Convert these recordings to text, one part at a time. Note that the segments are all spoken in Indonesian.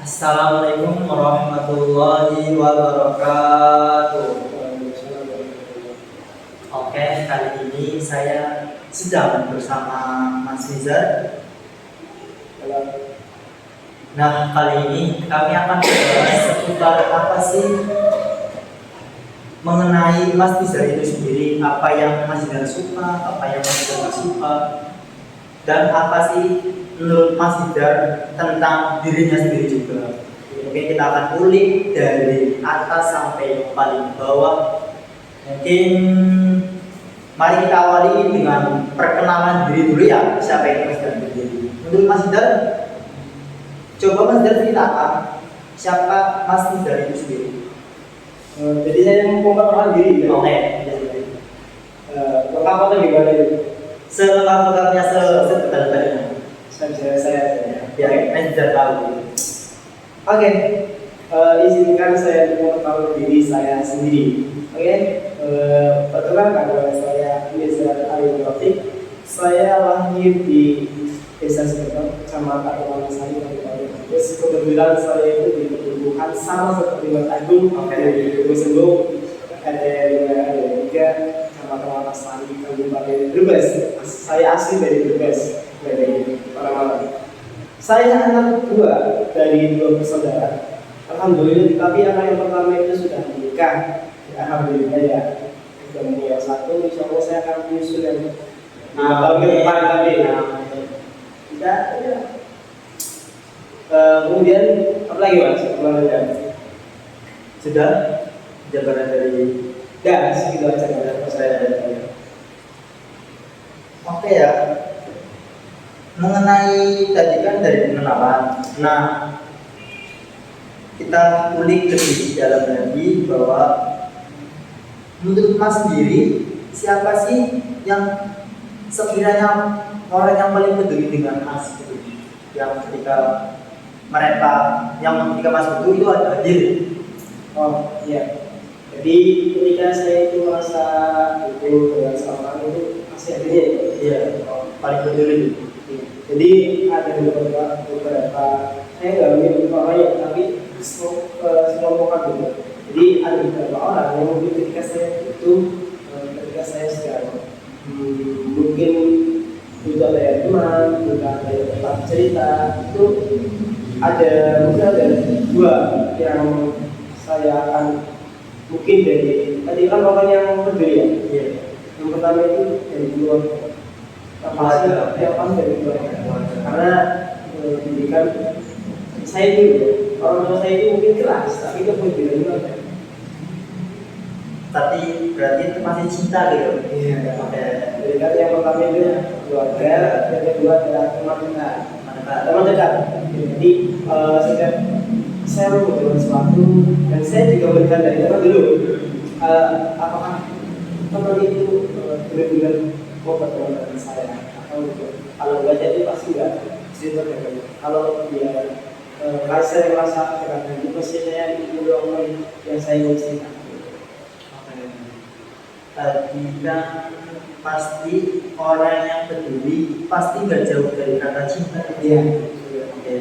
Assalamualaikum warahmatullahi wabarakatuh. Oke, kali ini saya sedang bersama Mas Rizal. Nah, kali ini kami akan membahas seputar apa sih mengenai Mas Rizal itu sendiri, apa yang Mas Rizal suka, apa yang Mas Rizal tidak suka, dan apa sih menurut Mas Rizal tentang dirinya sendiri juga. Mungkin kita akan ulik dari atas sampai yang paling bawah. Mungkin mari kita awali dengan perkenalan diri dulu ya. Siapa yang Mas Rizal sendiri? Menurut Mas Rizal, coba Mas Rizal ceritakan siapa Mas Rizal itu sendiri. Jadi saya memperkenalkan diri. Oke. Lengkap atau gimana itu? Selengkap-lengkapnya, sedetail-detailnya. Saya. Biar Mas Rizal tahu. Oke. Izinkan saya memperkenalkan diri saya sendiri. Oke. Perkenalkan nama saya Rizal Ali Taufik. Saya lahir di Desa Sekedok, Kecamatan Wonosari, Kabupaten Brebes. Kebetulan saya itu di pertumbuhan sama seperti Mas Agung. Di Brebes ada 3 Kecamatan Wonosari, Kabupaten Brebes. Saya asli dari Brebes, dari Malang. Saya anak kedua dari 2 bersaudara. Alhamdulillah, tapi anak yang pertama itu sudah menikah. Alhamdulillah ya. Sudah menikah satu, insya Allah saya akan menyusul yang tahun ke depan tadi. Tidak, ya. Kemudian apa lagi Mas? Sudah jabaran dari Segitu aja dari saya. Oke ya. Mengenai tadi kan dari pengenalan. Nah, kita ulik lebih dalam lagi bahwa menurut Mas sendiri siapa sih yang sekiranya orang yang paling peduli dengan Mas gitu, yang ketika Mas butuh itu ada hadir. Oh iya. Jadi ketika saya itu merasa butuh dengan seorang itu pasti hadirnya itu. Iya, paling peduli. Jadi ada beberapa saya nggak mungkin orang yang tapi semua bukan gitu. Jadi ada beberapa orang yang mungkin ketika saya sedang mungkin butuh ada yang teman, butuh ada yang tempat cerita, itu mungkin ada 2 yang saya akan mungkin dari tadi kan orang yang peduli ya. Iya. Yang pertama itu dari keluarga. Yang pasti dari keluarga. Karena pendidikan saya itu orang tua saya itu mungkin keras, tapi itu pun tidak keluarga. Tapi berarti itu masih cinta gitu. Iya. Jadi kan yang pertama itu keluarga, yang kedua adalah teman dekat. Jadi sejak saya membutuhkan sesuatu dan saya juga melihat dari teman dulu apakah teman itu benar-benar mau berteman dengan saya atau kalau enggak jadi pasti enggak cerita dengan kalau dia saya merasa dekat itu pasti saya itu orang yang saya ingin cerita. Tadi kan pasti orang yang peduli pasti nggak jauh dari kata cinta. Iya. Oke.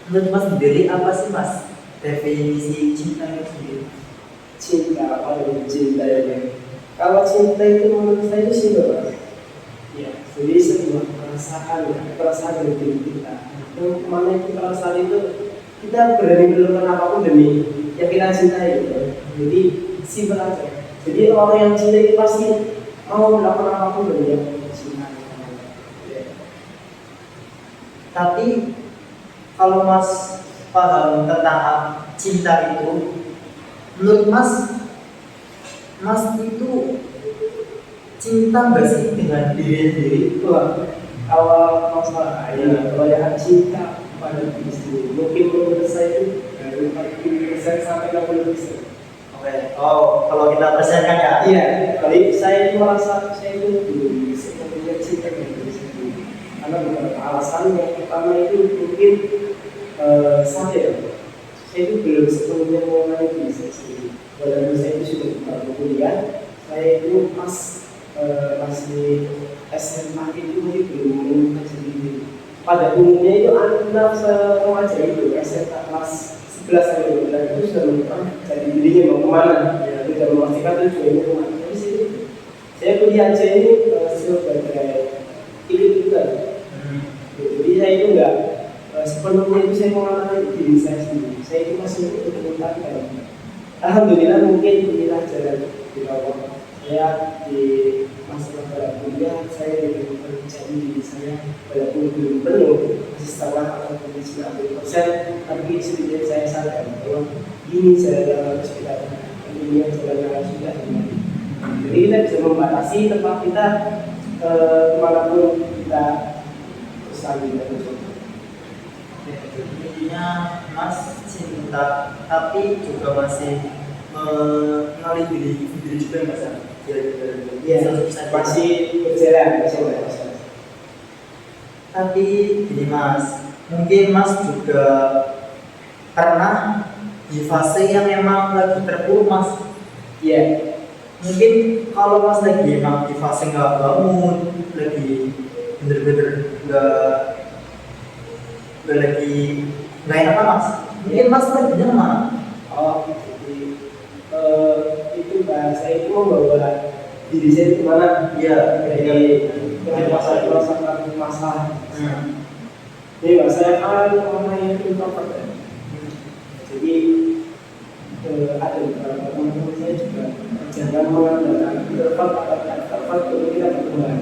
Menurut Mas sendiri apa sih Mas definisi cinta itu sendiri? Cinta apa itu cinta ya? Kalau cinta itu menurut saya itu simpel Mas. Ya, jadi sebuah perasaan dari diri kita. Yang mana itu perasaan itu kita berani melakukan apapun demi yang kita cintai gitu. Jadi simpel aja. Jadi orang yang cinta itu pasti mau melakukan apapun demi yang kita cintai. Ya. Tapi kalau Mas paham tentang cinta itu, menurut Mas itu cinta nggak sih dengan diri sendiri? Kalau masalah kebanyakan cinta pada diri sendiri, mungkin menurut saya itu dari 40% sampai 60%. Oke. Oh, kalau kita persenkan ya? Iya. Jadi saya itu merasa saya itu belum sepenuhnya cinta dengan diri sendiri. Karena beberapa alasan. Yang pertama itu mungkin saya itu belum sepenuhnya mengenai diri saya sendiri. Walaupun saya itu sudah buka kuliah, saya itu masih SMA itu belum menemukan diri. Pada umumnya itu anak remaja itu SMA kelas 11 sampai 12 itu sudah menentukan jadi dirinya mau kemana, ya, tidak memastikan tujuannya kemana. Jadi saya kuliah aja ini sebagai ikut-ikutan. Jadi saya itu enggak sepenuhnya itu saya mengalami diri saya sendiri. Saya itu masih ikut-ikutan. Alhamdulillah mungkin inilah jalan di bawah. Saya di masa kuliah saya diberikan jadi diri saya walaupun belum penuh masih setengah atau mungkin 90%, tapi sedikit saya sadar bahwa ini jalan yang harus kita lakukan, ini yang jalan yang harus kita lalui. Jadi kita bisa membatasi tempat kita kemanapun kita bersama dan mencoba. Intinya Mas cinta tapi juga masih mengenali diri juga Mas. Iya, masih berjalan. Tapi gini Mas, mungkin Mas juga pernah di fase yang emang lagi terpuruk Mas. Iya. Mungkin kalau Mas lagi emang di fase nggak bangun, lagi bener-bener nggak lagi nggak enak Mas. Mungkin Mas lagi mana? Oh, jadi itu bahasa itu membawa diri saya kemana? Iya, dari merasakan masalah. Ini bahasa orang yang introvert ya. Jadi ada beberapa teman-teman saya juga jangan mengandalkan introvert atau extrovert untuk kita berkembang.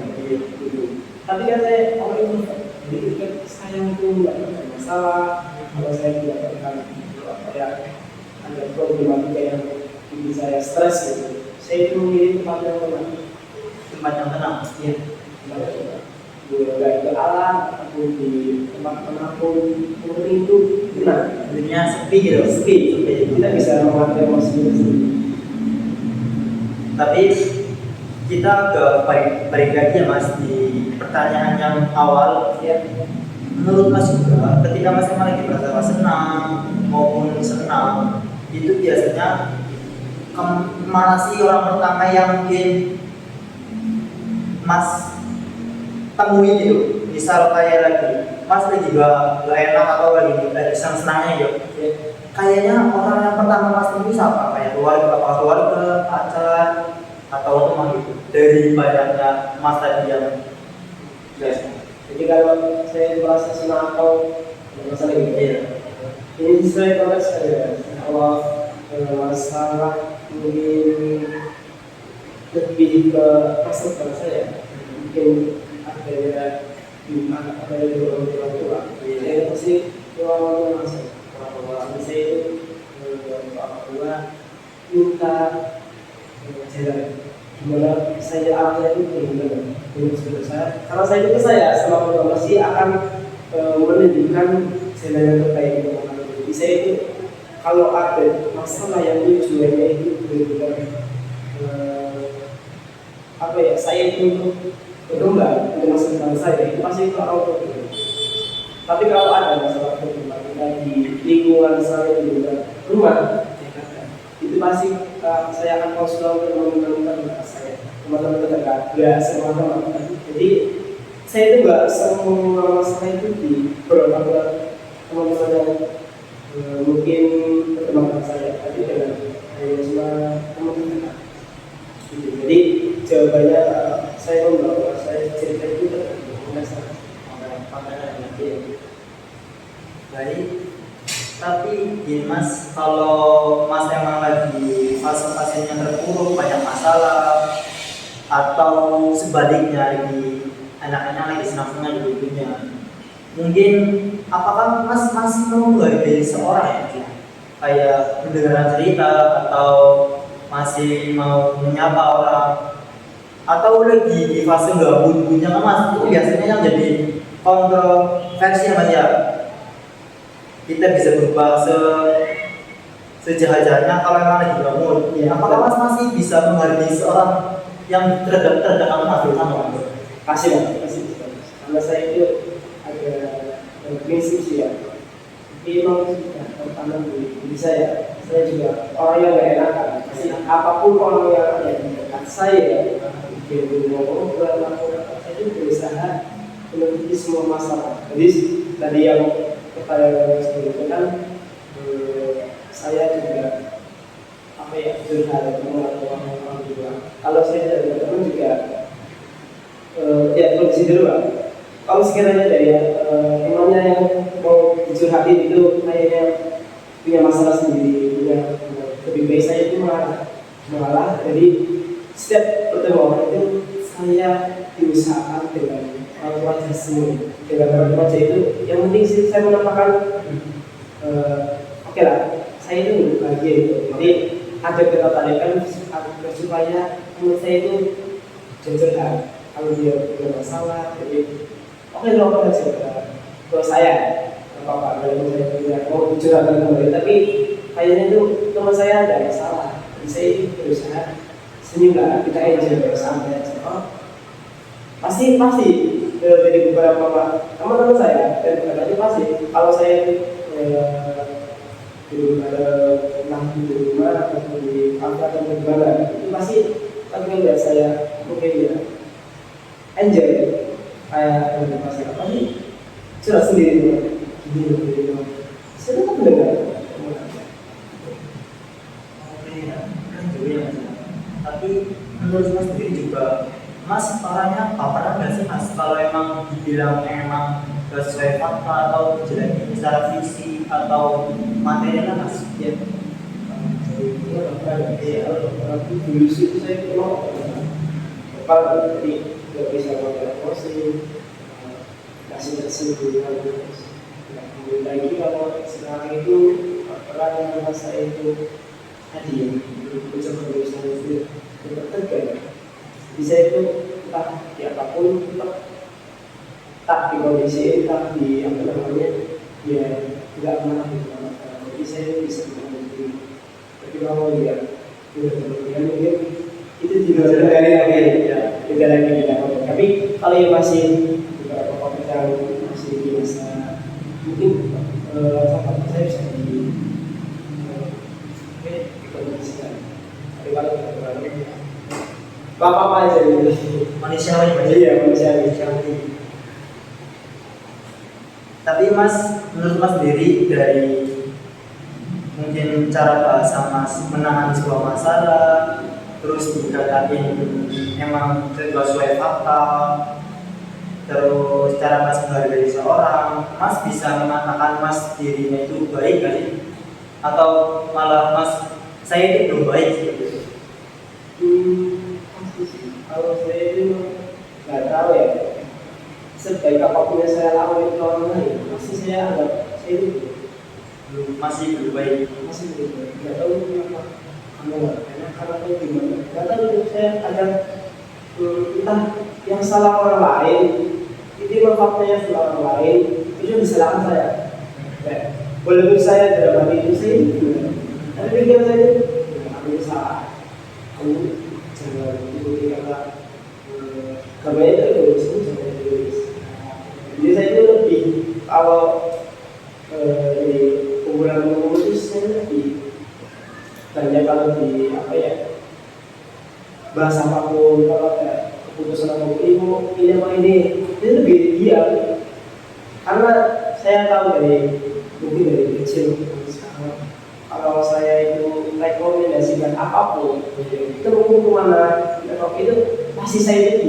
Tapi kan saya orang introvert, jadi ketika saya itu nggak ada masalah, kalau saya tidak pernah ada problematika yang bikin saya stres gitu, saya itu memilih tempat yang tenang. Tempat yang tenang. Iya, tempat yang tenang. Baik ke alam ataupun di tempat manapun, mungkin itu tenang. Dunia sepi gitu. Sepi. Kita bisa mengatur emosi sendiri. Tapi kita ke balik lagi ya Mas di pertanyaan yang awal ya. Menurut Mas juga ketika Mas emang lagi merasa senang maupun senang itu biasanya kemana sih orang pertama yang mungkin Mas temui gitu? Misal kayak lagi Mas lagi gak enak atau lagi senang-senangnya gitu. Kayaknya orang yang pertama Mas temui siapa? Kayak keluarga, pacar, atau teman gitu. Dari banyaknya Mas tadi yang biasa. Jadi kalau saya merasa senang atau masalah gitu, ini sesuai konteks saya. Kalau masalah mungkin lebih ke masalah saya, mungkin ada di orang tua. Saya pasti orang tua orang saya itu orang tua minta jalan gimana saya arahnya itu belum selesai karena saya itu selama masih akan menunjukkan jalan yang terbaik untuk anak. Jadi saya itu kalau ada masalah yang tujuannya itu benar-benar saya itu untuk berkembang untuk masa depan saya itu pasti itu orang tua. Tapi kalau ada masalah problematika di lingkungan saya di rumah, itu pasti saya akan konsul teman-teman saya, teman-teman terdekat, ya semua teman. Jadi saya itu nggak semua masalah itu di beberapa teman-teman yang mungkin teman saya, tapi dengan semua teman-teman. Jadi jawabannya saya membawa saya cerita itu berdasarkan baik. Tapi gini Mas, kalau Mas emang lagi fase-fasenya terpuruk, banyak masalah, atau sebaliknya lagi anak-anak lagi senang-senang di hidupnya, mungkin apakah Mas masih mau menghargai seorang ya? Kayak mendengarkan cerita atau masih mau menyapa orang, atau lagi di fase nggak mood-moodnya kan Mas? Itu biasanya yang jadi kontroversi ya Mas ya. Kita bisa berubah sejahat-jahatnya kalau memang lagi bangun. Ya, apakah Mas masih bisa menghargai seorang yang terdekat Mas terutama? Pasti. Karena saya itu ada prinsip sih ya. Tapi memang sudah tertanam di diri saya. Saya juga orang yang gak enakan. Apapun orang yang ada di dekat saya, dia ngomong saya itu berusaha menutupi semua masalah. Jadi tadi yang kepada diri sendiri kan saya juga apa ya curhat atau orang juga. Kalau saya dari teman juga ya kondisi dulu Pak. Kalau sekiranya dari temannya yang mau dicurhatin itu kayaknya punya masalah sendiri, punya lebih baik saya itu malah jadi setiap pertemuan itu saya diusahakan dengan orang semua dengan orang itu yang penting sih saya menampakkan oke lah saya itu bahagia itu jadi ada ketertarikan supaya menurut saya itu jujur kalau dia punya masalah jadi oke lo aja kalau saya apa kalau saya punya mau curhatkan kembali tapi kayaknya itu teman saya ada masalah jadi saya berusaha senyum lah kita enjoy bersama aja pasti dari beberapa teman-teman saya dan bukan aja pasti kalau saya di rumah atau di kantor atau di mana itu pasti kan lihat saya mungkin ya enjoy kayak di pasar apa sih curhat sendiri tuh gini saya tetap mendengar kan juga ya. Tapi menurut Mas sendiri juga Mas orangnya baperan nggak sih Mas kalau emang dibilang emang gak sesuai fakta atau dijelekin secara visi atau material Mas ya jadi dulu sih saya kalau jadi nggak bisa pakai emosi kasih kesimpulan lagi kalau sekarang itu peran yang saya itu tadi yang berusaha itu tertekan bisa itu entah di apapun tak di kondisi entah di apa namanya ya nggak marah jadi saya bisa mengerti tapi kalau dia kemudian mungkin itu juga dari lagi ya tidak lagi tidak tapi kalau yang masih beberapa pekerjaan masih biasa mungkin saya bisa dikondisikan tapi kalau apa aja gitu manusiawi iya manusiawi tapi Mas menurut Mas sendiri dari mungkin cara bahasa Mas menangani sebuah masalah terus dikatakan emang sesuai fakta terus cara Mas menghargai seorang Mas bisa mengatakan Mas dirinya itu baik gak sih atau malah Mas saya itu belum baik gitu kalau saya itu nggak tahu ya sebaik apapun yang saya lakukan ke orang lain masih saya anggap saya itu masih belum baik masih belum baik nggak tahu kenapa kamu karena itu gimana nggak tahu saya ada entah yang salah orang lain itu memang faktanya salah orang lain itu disalahkan saya walaupun saya dalam hati itu saya tapi pikiran saya itu aku salah kamu jangan ikuti kata namanya itu egois jangan egois jadi saya itu lebih kalau di kumpulan itu saya lebih banyak kalau di apa ya bahasa apapun kalau ada keputusan apapun ini apa ini lebih diam karena saya tahu mungkin dari kecil kalau saya itu rekomendasikan apapun itu mungkin kemana itu pasti saya itu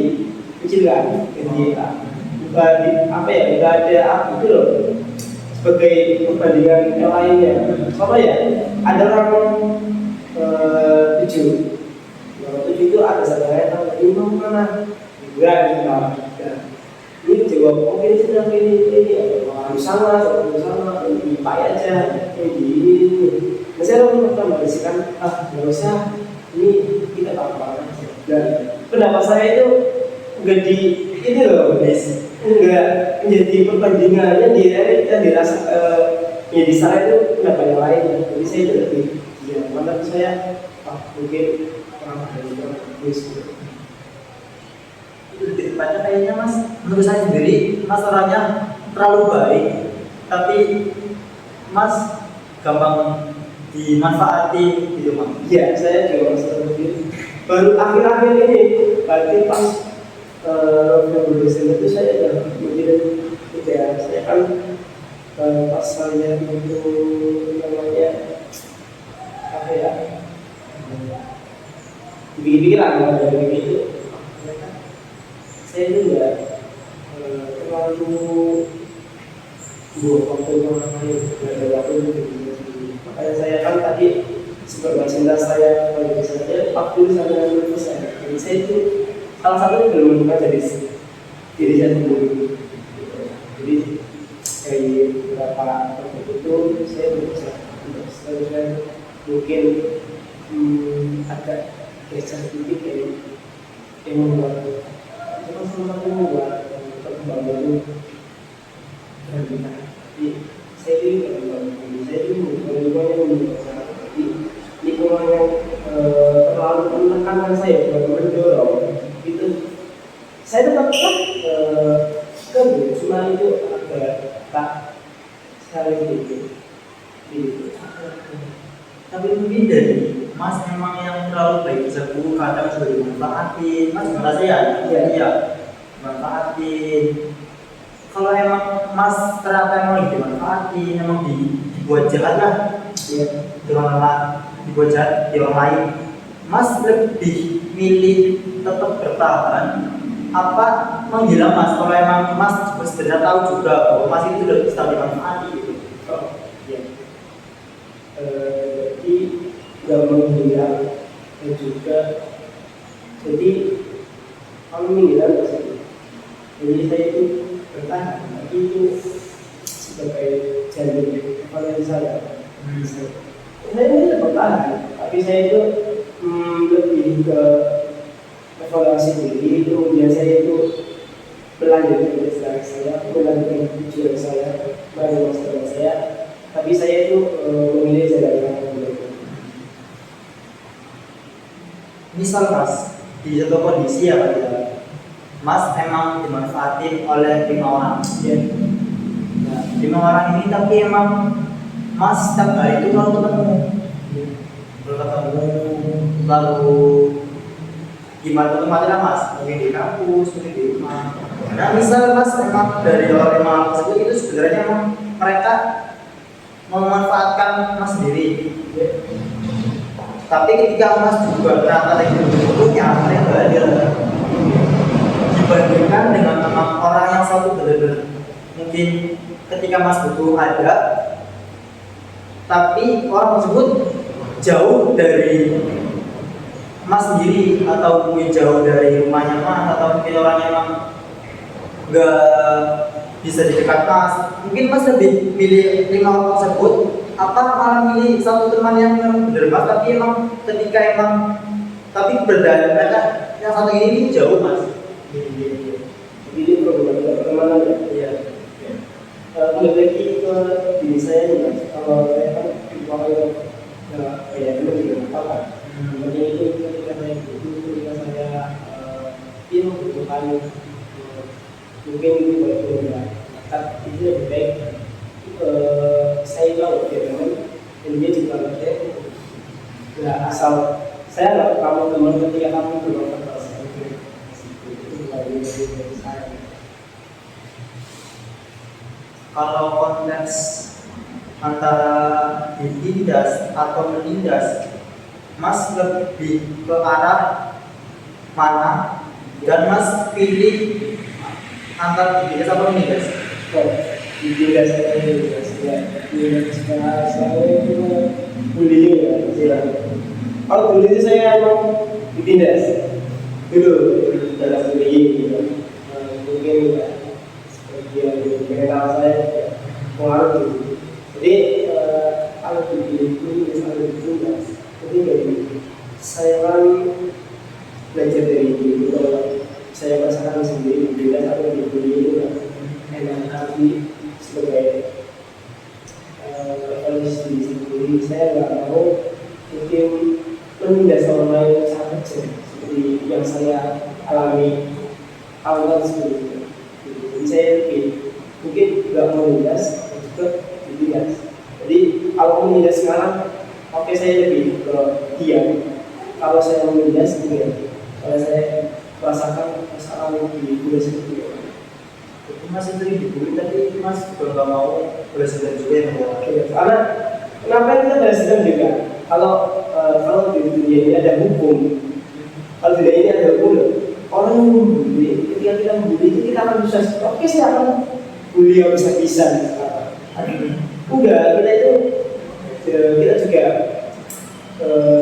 dikecilkan bukan apa ya nggak ada apa itu loh sebagai perbandingan yang lainnya apa ya ada orang tujuh itu ada saudara ini mau kemana enggak ini jawab oke sudah ini harus sama ini Pak aja ini saya mau memberisikan nggak usah ini kita apa dan pendapat saya itu enggak di ini loh enggak menjadi perbandingannya yang dirasa ya di sana itu pendapat yang lain jadi saya itu lebih ya menurut saya mungkin orang dari itu lebih tepatnya kayaknya Mas menurut saya sendiri Mas orangnya terlalu baik tapi Mas gampang dimanfaatin gitu Mas iya saya juga seperti baru akhir-akhir ini berarti pas lulus itu saya udah mikirin ya saya kan pas saya itu namanya apa ya, pikir-pikiran dari itu saya itu nggak terlalu buang waktu orang lain, nggak ada waktu untuk diri sendiri. Makanya saya kan tadi seperti saya pada saya 40 sampai 60%. Jadi saya itu salah satunya belum menemukan dari diri saya sendiri. Jadi dari beberapa waktu itu saya berusaha untuk seterusnya mungkin agak geser sedikit dari yang membuat cuma salah satu membuat perkembangan itu berbeda. Jadi saya ini saya ini lingkungan yang membuat lingkungan yang terlalu menekankan saya buat mendorong itu saya tetap cuma itu agak tak sekali gitu. Tapi mungkin dari Mas memang yang terlalu baik bisa guru kadang sudah dimanfaatin. Mas merasa ya, iya, manfaatin. Kalau emang Mas ternyata emang dimanfaatin, emang dibuat jahat lah, ya, dibuat jahat di orang lain, Mas lebih milih tetap bertahan apa menghilang Mas? Kalau emang Mas sebenarnya tahu juga bahwa Mas itu sudah bisa dimanfaati gitu. Oh, iya. Jadi nggak menghilang dan juga jadi kalau menghilang pasti. Jadi saya itu bertahan, tapi itu sebagai jalur evaluasi saya. Saya ini bertahan, tapi saya itu lebih ke evaluasi diri. Kemudian saya itu melanjutkan prestasi saya, melanjutkan tujuan saya, baru masalah saya. Tapi saya itu memilih jalan yang berbeda. Misal Mas di satu kondisi ya Pak ya, Mas emang dimanfaatin oleh 5 orang. Ya. Nah, 5 orang ini tapi emang Mas setiap hari itu lalu ketemu, lalu gimana tempatnya Mas? Mungkin di kampus, mungkin di rumah. Nah, misal Mas emang dari orang 5 orang tersebut itu sebenarnya emang mereka memanfaatkan Mas sendiri. Tapi ketika Mas juga ternyata lagi butuhnya, mereka hadir. Dibandingkan dengan orang yang satu benar-benar mungkin ketika Mas butuh ada, tapi orang tersebut jauh dari Mas sendiri atau mungkin jauh dari rumahnya Mas atau mungkin orangnya emang nggak bisa di dekat Mas. Mungkin Mas lebih pilih 5 orang tersebut apa malah milih satu teman yang memang benar Mas tapi emang ketika emang tapi berbeda mereka yang satu ini jauh Mas. Jadi problem pertemanan ya. Iya. Kembali lagi ke diri saya nih Mas. Kalau saya kan orang yang kayak dulu juga apa? Kemudian itu ketika saya butuh, ketika saya ingin membutuhkan mungkin itu berbeda. Tapi itu lebih baik saya tahu dia teman dan dia juga saya nggak asal saya nggak kamu teman ketika kamu belum kenal saya itu bukan dari saya. Kalau konteks antara ditindas atau menindas, Mas lebih ke arah mana dan Mas pilih antara ditindas atau menindas? Ditindas saya itu bullying ya istilah. Kalau dulu itu saya emang ditindas dulu dalam bullying gitu. Mungkin ya sebagian mental saya pengaruh gitu. Jadi kalau dibully misalnya ditindas, jadi dari saya kan belajar dari itu. Kalau saya merasakan sendiri ditindas atau dibully itu kan enak, tapi sebagai kondisi sendiri saya nggak mau mungkin menindas orang lain sangat kecil seperti yang saya alami awal seperti itu. Jadi saya mungkin nggak menindas juga ditindas. Jadi kalau menindas sekarang, oke saya lebih ke diam. Kalau saya menindas mungkin kalau saya merasakan kesalahan di diri seperti itu. Mas itu dibully tapi Mas juga nggak mau belajar juga ya. Karena kenapa kita belajar juga? Kalau di dunia ini ada hukum, kalau di dunia ini ada hukum, orang yang membuli, ketika kita membuli itu kita akan bisa, oke saya akan bully yang bisa. Enggak, kita itu kita juga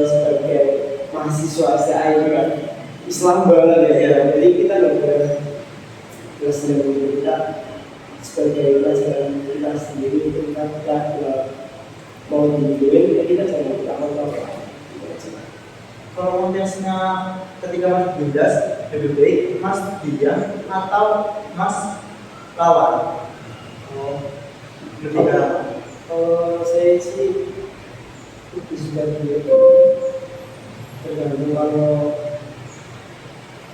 sebagai mahasiswa STI juga Islam banget ya. Jadi kita nggak boleh belajar kita sebagai pelajaran kita sendiri itu kita mau dibully ya kita jangan tahu. Kalau konteksnya ketika Mas bebas, lebih baik Mas diam atau Mas lawan? Lebih ke Kalau saya sih itu sudah begitu tergantung kalau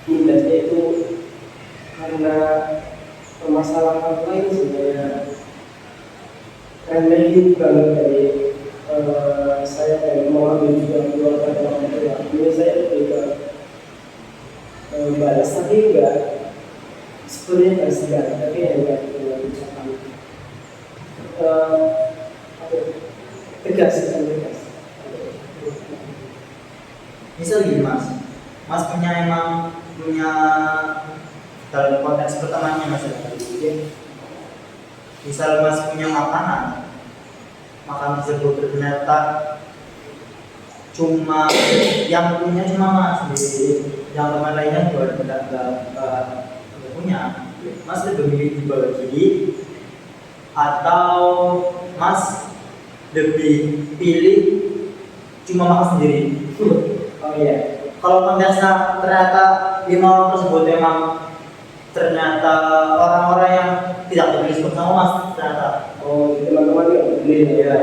mindasnya itu karena permasalahan lain sebenarnya remehin banget dari saya dan mau ambil juga keluarga orang tua. Ini saya lebih ke balas tapi enggak sebenarnya enggak sedar tapi enggak ucapan tegas. misal gini Mas emang punya dalam konteks pertemanannya Mas ya. Misal Mas punya makanan tersebut ternyata cuma yang punya cuma Mas sendiri, yang teman lainnya juga tidak punya. Mas lebih memilih dibagi atau Mas lebih pilih cuma makan sendiri? Oh iya. Kalau konteksnya ternyata 5 orang tersebut memang ternyata orang-orang yang tidak peduli sama Mas ternyata. Oh, teman-teman nggak peduli ya.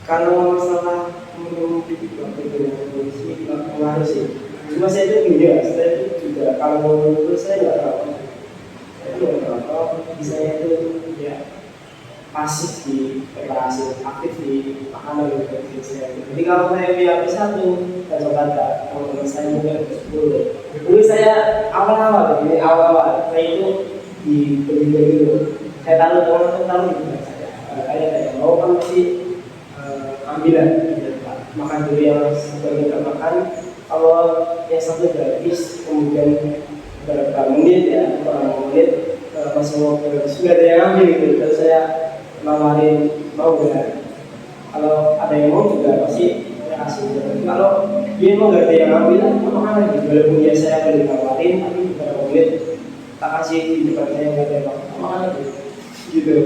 Kalau masalah menurut waktu itu sih nggak pengaruh sih. Cuma saya itu juga, kalau menurut saya nggak tahu. Saya nggak tahu. Saya itu ya pasif di preparasi, aktif di makanan gitu saya. Jadi kalau saya punya satu kata kalau teman saya mungkin 10. Dulu saya awal-awal saya itu di pendidikan dulu. Saya tahu teman-teman tahu juga saya. Kayak mau kan masih ambilan makan dulu yang sebagian tak makan. Kalau yang satu gratis kemudian beberapa menit ya, beberapa menit masih mau sudah ada yang ambil gitu. Terus saya nawarin mau nggak, kalau ada yang mau juga pasti saya kasih. Kalau dia mau nggak ada yang ambil, mana gitu. Walaupun dia saya boleh nawarin, tapi beberapa menit tak kasih di depan saya nggak ada yang mana gitu.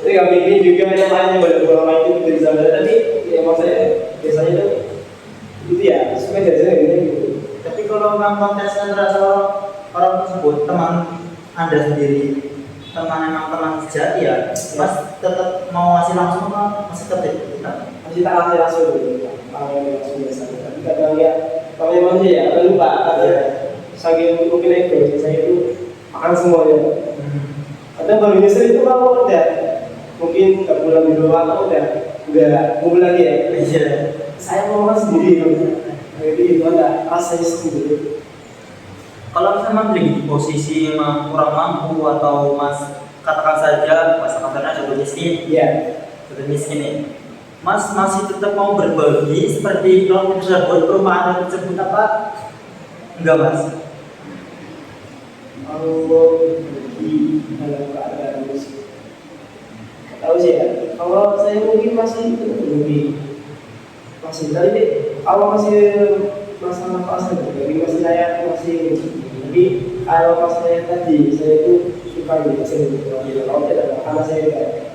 Tapi nggak bikin juga yang lainnya walaupun orang itu dari sana, tapi ya maksudnya biasanya itu ya supaya jajan gitu. Tapi kalau memang konteksnya terasa orang tersebut teman Anda sendiri, teman sejati ya, Mas tetap mau ngasih langsung apa masih tetap kita? Masih tak kasih langsung dulu, kalau langsung biasa. Tapi kadang ya, kalau manusia ya lupa ada saking mungkin ego saya itu makan semuanya. Kadang baru nyesel itu kalau udah mungkin nggak pulang di luar atau udah ngumpul lagi ya. Iya. Saya mau makan sendiri jadi itu ada rasanya sendiri. Kalau misalnya beli di posisi kurang mampu atau Mas katakan saja Mas sudah miskin, Iya. sudah miskin nih, Mas masih tetap mau berbagi seperti kalau kita buat perumahan tersebut apa? Enggak Mas? Kalau di dalam keadaan miskin, tahu sih ya. Kalau saya mungkin masih lebih masih tadi kalau masih masalah pasar, jadi masih saya masih. Jadi kalau pas saya tadi saya itu suka gitu kalau tidak karena saya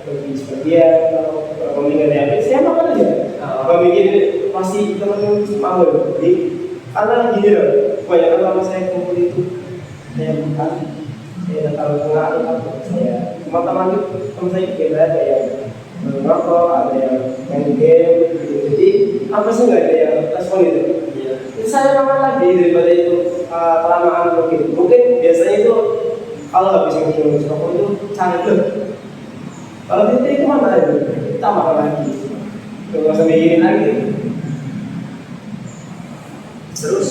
bagi sebagian kalau meninggal diabetes saya makan aja. Kalau bikin pasti teman-teman mau jadi karena gini loh banyak kalau saya kumpul itu saya makan saya taruh tengah atau saya teman-teman saya juga ada yang merokok, ada yang main game gitu. Jadi apa sih nggak ada yang respon gitu. Itu saya makan lagi daripada itu kelamaan mungkin biasanya itu kalau habis minum rokok itu cari tuh kalau itu mana itu kita makan lagi nggak usah mikirin lagi. Terus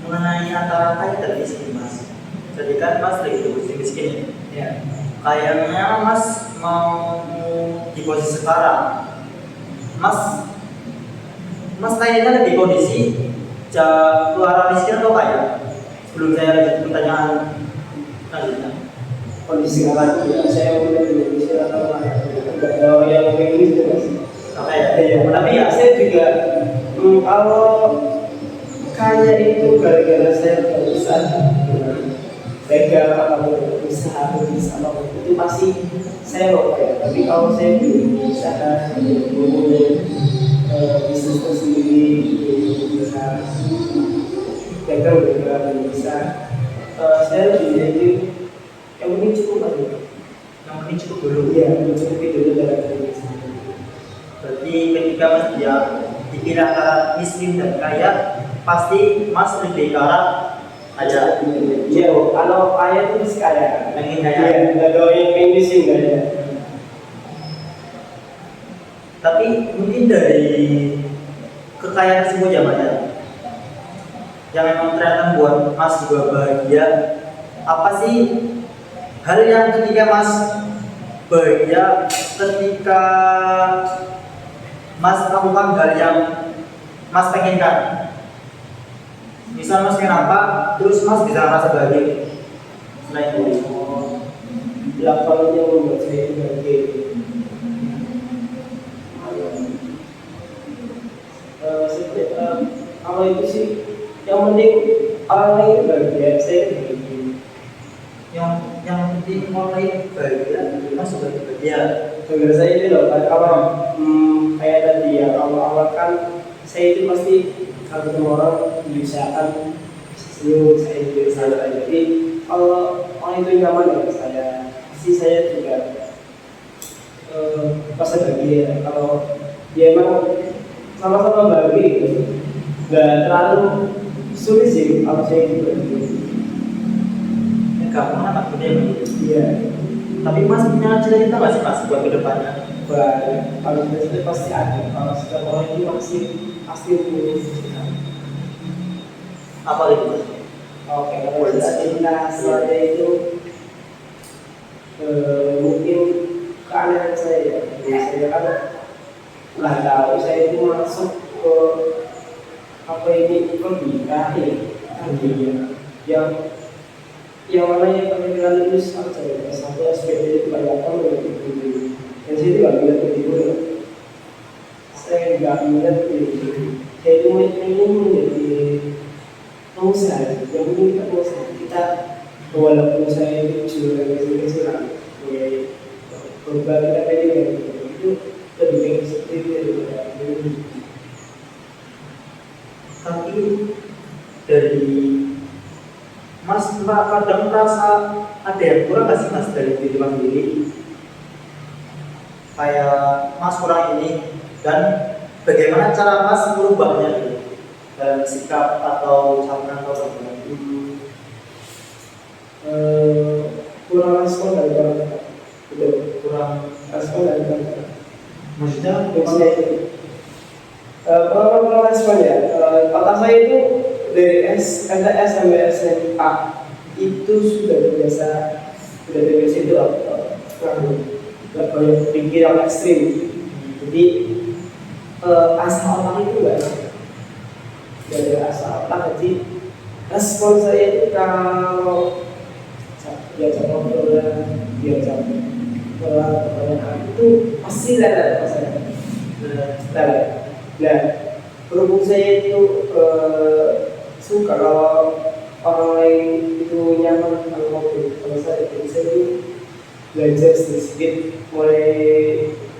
mengenai antara kaya dan miskin Mas, Jadi kan Mas lagi posisi miskin ya. Ya. Kayaknya Mas mau di posisi sekarang. Mas Mas kayaknya lebih kondisi keluar miskin atau kaya? Sebelum saya lanjut pertanyaan selanjutnya. Kondisi sekarang ya saya udah di Indonesia atau mana? Kalau yang Inggris itu Mas. Oke ya. Iya, tapi ya saya juga kalau kaya itu gara-gara saya berusaha begal atau berusaha bisnis apapun itu pasti saya mau kaya. Tapi kalau saya belum berusaha mempunyai bisnis sendiri, bisa begal bisa saya lebih jadi yang penting cukup aja. Yang penting cukup dulu. Iya, mencukupi dulu dalam diri. Berarti ketika Mas dia dipilih antara miskin dan kaya, pasti Mas lebih ke arah kaya. Iya, kalau kaya itu mesti kaya. Pengen kaya. Iya, nggak ada yang pengen sih nggak ada. Tapi mungkin dari kekayaan tersebut ya Mas ya, yang memang ternyata membuat Mas juga bahagia. Apa sih hal yang ketika Mas bahagia ketika Mas melakukan hal yang Mas pengenkan? Misal Mas pengen apa, terus Mas bisa merasa bahagia. Selain itu, Delapan yang membuat saya bahagia. Kalau itu sih yang penting orang itu bahagia, saya bahagia. yang penting mulai bahagia, Mas juga bahagia. Gara saya itu loh, kalau kayak tadi ya awal-awal kan saya itu pasti kalau ketemu orang diusahakan senyum, saya juga salah. Jadi kalau orang itu nyaman dengan saya, pasti saya juga pasti bahagia. Kalau dia emang sama-sama bahagia gitu, nggak terlalu sulit sih kalau saya itu bahagia. Gampang anak muda yang begitu. Iya. Tapi Mas punya cita-cita nggak sih Mas buat kedepannya? Banyak. Kalau kita pasti ada. Kalau setiap orang itu pasti punya cita. Apa itu Mas? Oke, kalau cita-cita saya itu mungkin keanehan saya ya. Saya kan nggak tahu saya itu masuk ke apa ini pendidikan yang mana yang pemilihan lulus saja ya, sampai SPP itu kebanyakan begitu. Dan saya tidak bilang begitu. Saya nggak minat begitu. Saya itu ingin menjadi pengusaha. Yang penting kita pengusaha. Kita walaupun saya itu jualan kecil-kecilan, berbagi apa itu lebih baik seperti itu daripada itu. Tapi dari Mas kadang merasa ada yang kurang nggak sih Mas dari diri Mas sendiri? Kayak Mas kurang ini, dan bagaimana cara Mas merubahnya gitu? Dalam sikap atau ucapan atau bagaimana? Kurang respon dari orang, betul. Kurang respon dari orang. Maksudnya itu kurang respon ya. Otak saya itu dari MTS sampai SMA itu sudah biasa itu nggak banyak pikir yang ekstrim. Jadi asal otak itu nggak ada asal otak. Jadi respon saya itu kalau diajak ngobrolan, diajak pertanyaan itu pasti lelet saya. Lelet. Nah, berhubung saya itu suka kalau orang lain itu nyaman kalau ngobrol sama saya, jadi saya itu belajar sedikit mulai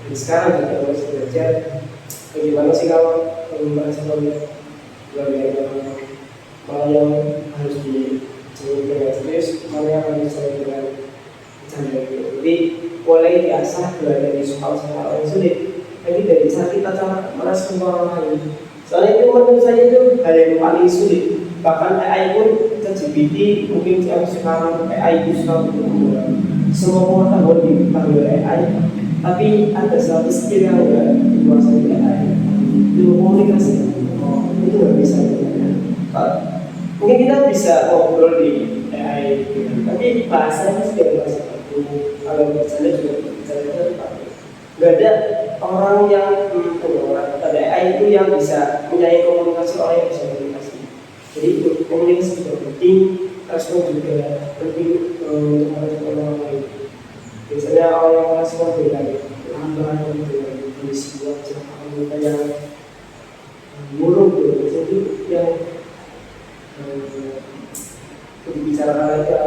dari sekarang juga masih belajar bagaimana sih kalau merespon mana yang harus dijawab dengan serius, mana yang harus dijawab dengan bercanda. Jadi mulai diasah dari soal-soal yang sulit. Jadi dari cara kita cara merespon orang lain. Soalnya itu menurut saya itu hal yang paling sulit. Bahkan AI pun ChatGPT mungkin yang sekarang AI itu sudah berkembang. Semua pengetahuan dipanggil AI, tapi ada satu skill yang enggak dikuasai AI. Itu komunikasi. Itu nggak bisa. Mungkin kita bisa ngobrol di AI baik. Tapi bahasanya sih bahasa baku. Kalau bercanda juga bercanda baku. Gak ada orang yang ada AI itu yang bisa menyayangi komunikasi orang yang bisa komunikasi. Jadi komunikasi juga penting, respon juga penting untuk merespon orang lain. Biasanya orang yang merespon beda, lambat gitu, kondisi wajah mereka yang murung gitu, jadi yang dibicarakan aja.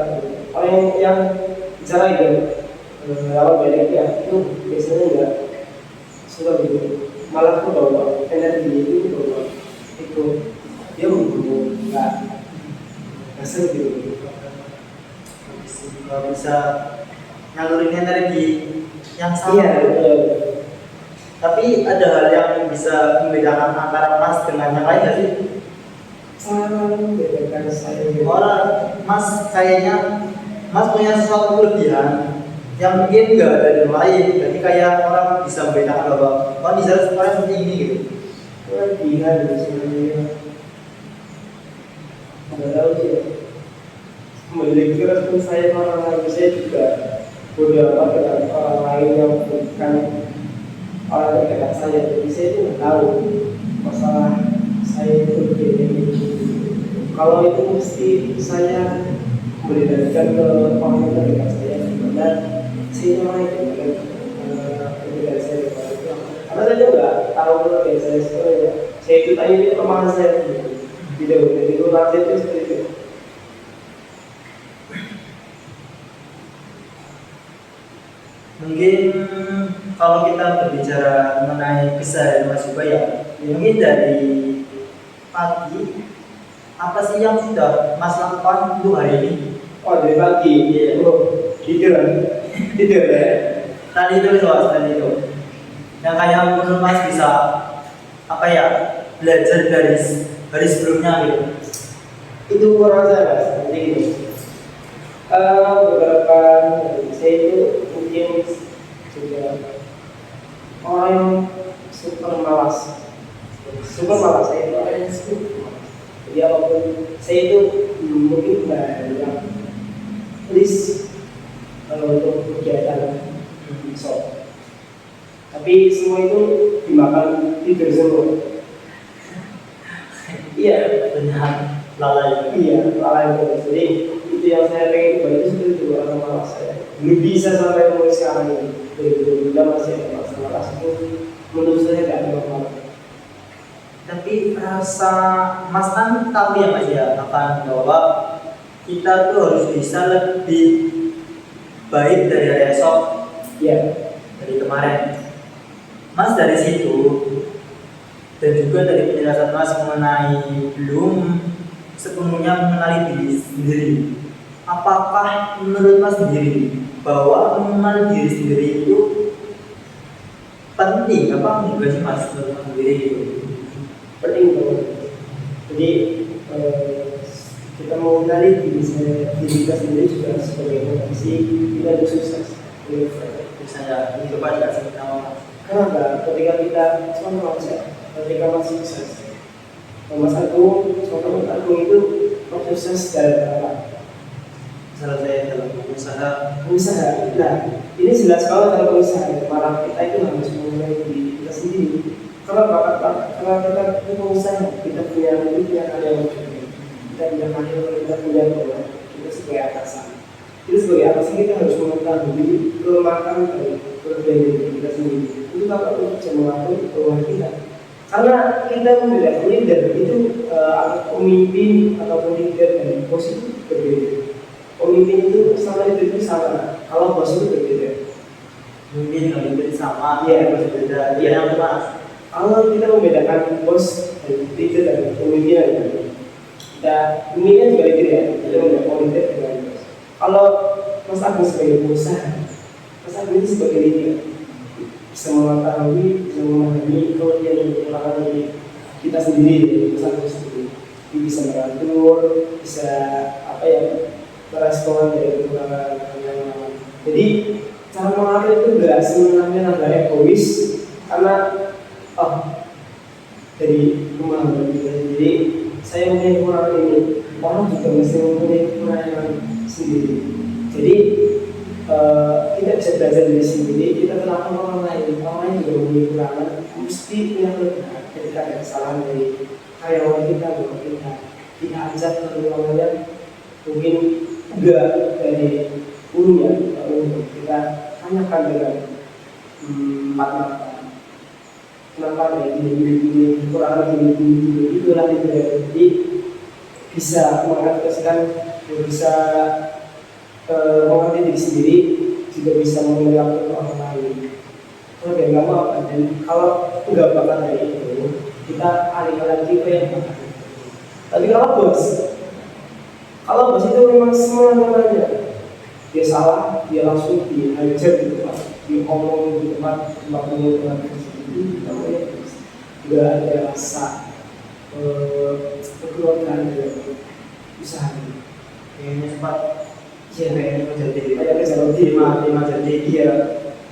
Orang yang bicara itu lawan balik ya itu biasanya enggak suka gitu, malah ke bawah energi itu ke bawah itu dia membunuh nggak hasil gitu. Nggak bisa nyalurin energi yang sama. Iya betul. Tapi ada hal yang bisa membedakan antara Mas dengan yang lain nggak sih? Cara membedakan saya Orang Mas kayaknya Mas punya sesuatu kelebihan yang mungkin nggak ada di yang lain. Jadi kayak orang bisa membedakan bahwa oh di sana sebenarnya seperti ini gitu. kelebihan sebenarnya nggak tahu sih ya. Memiliki respon saya orang lain, saya juga beberapa dengan orang lain yang bukan orang terdekat saya, jadi saya itu nggak tahu masalah saya itu begini. Kalau itu mesti saya berikan ke orang yang terdekat saya, karena saya orang itu bukan terdekat saya itu. Karena saya juga tahu kalau saya sebenarnya saya itu tanya itu kemana saya tidak jadi itu nanti itu seperti itu. Mungkin kalau kita berbicara mengenai keseharian Mas Yuba ya, mungkin dari pagi apa sih yang sudah Mas lakukan untuk hari ini? Oh dari pagi, Iya. tidur ya. Tadi itu Mas, tadi itu. Yang kayak menurut Mas bisa apa ya belajar dari hari sebelumnya gitu. Itu kurang saya mas, jadi gini. Beberapa saya itu mungkin juga orang yang super malas saya itu orang yang super malas. Jadi apapun saya itu mungkin banyak list untuk kegiatan besok, tapi semua itu dimakan tidur semua. Iya, Benar, lalai. iya, lalai terus. Jadi itu yang saya pengen ubah itu sebenarnya juga karena malas saya. Belum bisa sampai mulai sekarang ini. Dari masih ada masalah itu menurut saya tidak ada masalah. Tapi rasa Mas kan tahu ya Mas ya akan bahwa kita tuh harus bisa lebih baik dari hari esok Iya, dari kemarin. Mas dari situ dan juga dari penjelasan Mas mengenai belum sepenuhnya mengenali diri sendiri. Apakah menurut Mas sendiri bahwa mengenal diri sendiri itu penting apa enggak sih Mas menurut Mas sendiri itu? penting banget. Jadi kita mau mengenali diri kita sendiri juga sebagai kondisi kita harus sukses. Misalnya ini coba dikasih nama. Kenapa? Ketika kita sama manusia, ketika masih sukses, Mas Agung, Mas Agung itu sukses dari apa? Misalnya saya dalam Usaha. Nah, ini jelas banget kalau usaha. Malah kita itu harus memulai diri kita sendiri. Kalau kita punya usaha, kita punya karyawan, kita punya karyawan, kita punya orang, kita sebagai atasan. Itu sebagai atasan kita harus mengetahui kelemahan dari diri kita sendiri. Itu apa untuk bisa mengatur kelemahan kita. Karena kita membedakan leader itu pemimpin ataupun leader dari bos itu berbeda. Pemimpin itu sama leader itu sama. Kalau bos itu berbeda. mungkin kalau itu sama Iya, berbeda. Iya yang Mas. Kalau kita membedakan bos dan leader dan pemimpinan, kita pemimpin juga leader ya. Kita membedakan leader dengan bos. Kalau Mas Agus sebagai pengusaha, Mas Agus itu sebagai leader bisa mengetahui, bisa memahami kelebihan dan kekurangan dari kita sendiri, Mas Agus sendiri. Dia bisa mengatur, bisa apa ya, merespon dari kekurangan yang lain. Jadi cara mengatur itu enggak sebenarnya nggak egois, karena dari pemahaman kita. Jadi saya mempunyai kekurangan ini, orang juga mesti mempunyai kekurangan sendiri. Jadi kita bisa belajar dari sendiri, kita kenal orang lain juga mempunyai kekurangan, mesti punya kelebihan. Ketika ada kesalahan dari karyawan kita, bahwa kita diajak ke ruangannya mungkin enggak dari ulunya, lalu kita tanyakan dengan mata-mata kenapa ada gini kekurangan gini itulah itu ya. Jadi bisa mengadaptasikan, bisa mengerti diri sendiri, juga bisa mengenalkan orang lain. Kalau dia nggak mau, dan kalau nggak bakat dari itu, kita alihkan lagi ke yang bakat. Tapi kalau bos itu memang semuanya dia salah, dia langsung dihajar di tempat, diomong di tempat dengan namanya nggak ada rasa kekeluargaan dari usaha ini. Kayaknya sempat Iya, kayak jadi lima jadi dia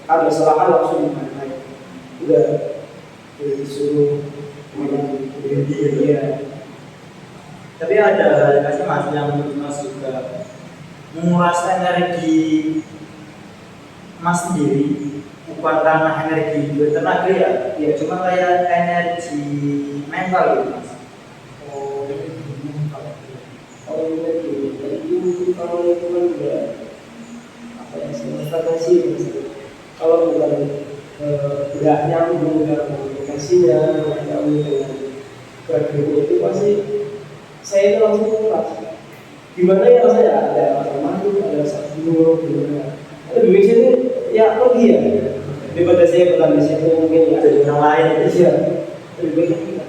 ada kesalahan langsung dibantai, udah disuruh berhenti dia. tapi ada hal kasih mas yang menurut mas juga menguras energi mas sendiri, bukan karena energi bertenaga ya cuma kayak energi mental gitu mas. Kalau itu kan juga apa ya, frekuensi kalau bukan nggak nyambung dengan komunikasinya, nggak nyambung dengan keluarganya, itu pasti saya itu langsung keras. Gimana ya saya ada rasa malu, ada rasa bingung, gimana? Lebih baik itu ya pergi ya. Daripada saya berada di situ mungkin ya Jadi orang lain gitu. ya. Lebih baik kita.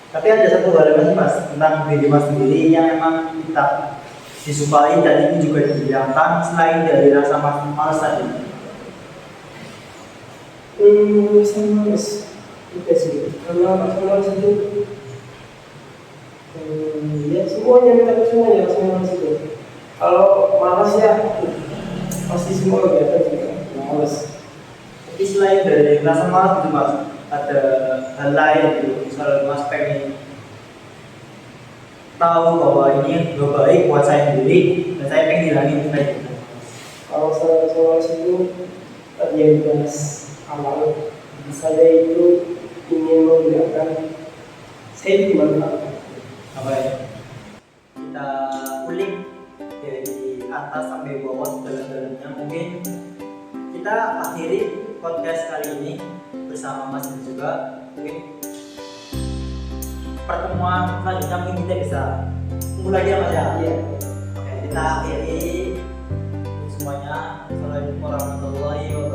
Tapi ada satu hal lagi mas tentang diri mas sendiri yang emang kita disukai dan ini juga dihilangkan selain dari rasa malas tadi. Saya males itu sih. Karena rasa males itu ya semuanya kita semuanya rasa males itu. Kalau malas ya pasti semua kelihatan juga males. Tapi selain dari rasa malas itu mas, ada hal lain gitu. Misal mas pengen tahu bahwa ini gak baik buat saya sendiri dan saya pengen hilangin kayak gitu. Kalau saya males itu tadi yang dibahas awal, saya itu ingin menggunakan saya dimanfaatkan. Apa ya? Kita kulik dari atas sampai bawah dalam-dalamnya. Mungkin kita akhiri podcast kali ini bersama Mas dan juga mungkin pertemuan selanjutnya mungkin kita bisa mulai dia Mas ya. Iya. Oke, kita akhiri semuanya. Assalamualaikum warahmatullahi wabarakatuh.